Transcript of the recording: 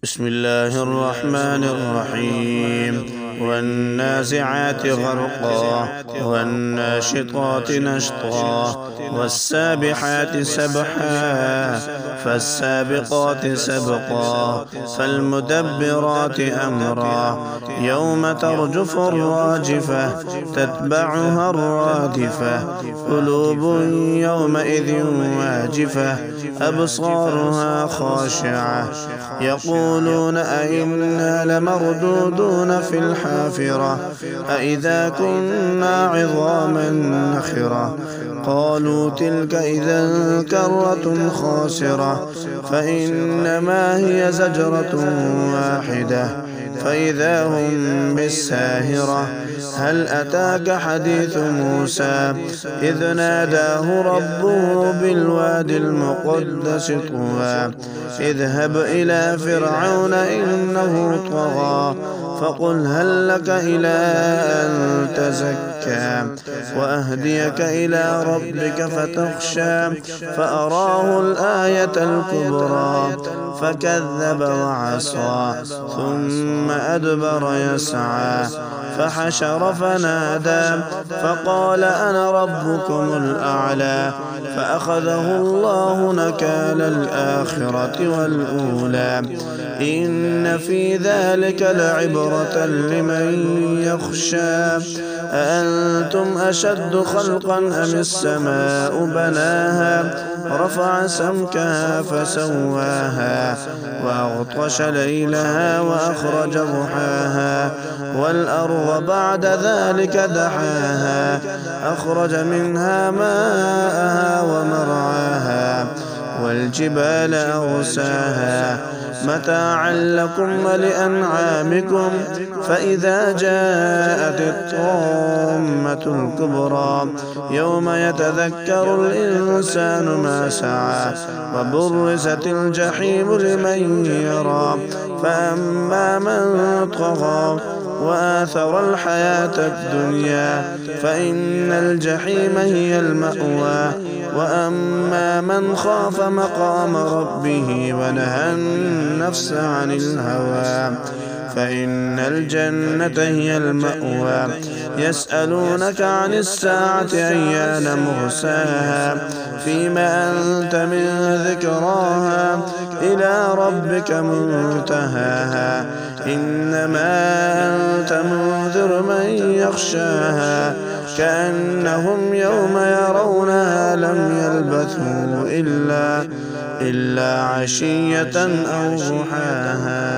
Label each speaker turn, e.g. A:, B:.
A: بسم الله الرحمن الرحيم والنازعات غرقا والناشطات نشطا والسابحات سبحا فالسابقات سبقا فالمدبرات أمرا يوم ترجف الراجفة تتبعها الرادفة قلوب يومئذ واجفة أبصارها خاشعة يقولون أئنا لمردودون في الحافرة أئذا كنا عظاما نخرة قالوا تلك إذا كرة خاسرة فإنما هي زجرة واحدة فإذا هم بالساهرة هل أتاك حديث موسى إذ ناداه ربه بالوادي المقدس طوى اذهب إلى فرعون إنه طغى فقل هل لك إلى أن تزكى وأهديك إلى ربك فتخشى فأراه الآية الكبرى فكذب وعصى ثم أدبر يسعى فحشر فنادى فقال أنا ربكم الأعلى فأخذه الله نكال الآخرة والأولى إن في ذلك لعبرة لمن يخشى أأنتم أشد خلقا أم السماء بناها رفع سمكها فسواها وأغطش ليلها وأخرج ضحاها والأرض بعد ذلك دحاها أخرج منها ماءها ومرعاها والجبال أرساها متاعا لكم ولأنعامكم فإذا جاءت الطامة الكبرى يوم يتذكر الإنسان ما سعى وبرزت الجحيم لمن يرى فأما من طغى وآثر الحياة الدنيا فإن الجحيم هي المأوى وأما من خاف مقام ربه ونهى النفس عن الهوى فإن الجنة هي المأوى يسألونك عن الساعة أيان مرساها فيما أنت من ذكراها إلى ربك منتهاها إنما أنت منذر من يخشاها كأنهم يوم يرونها لم يلبثوا إلا عشية أو ضحاها.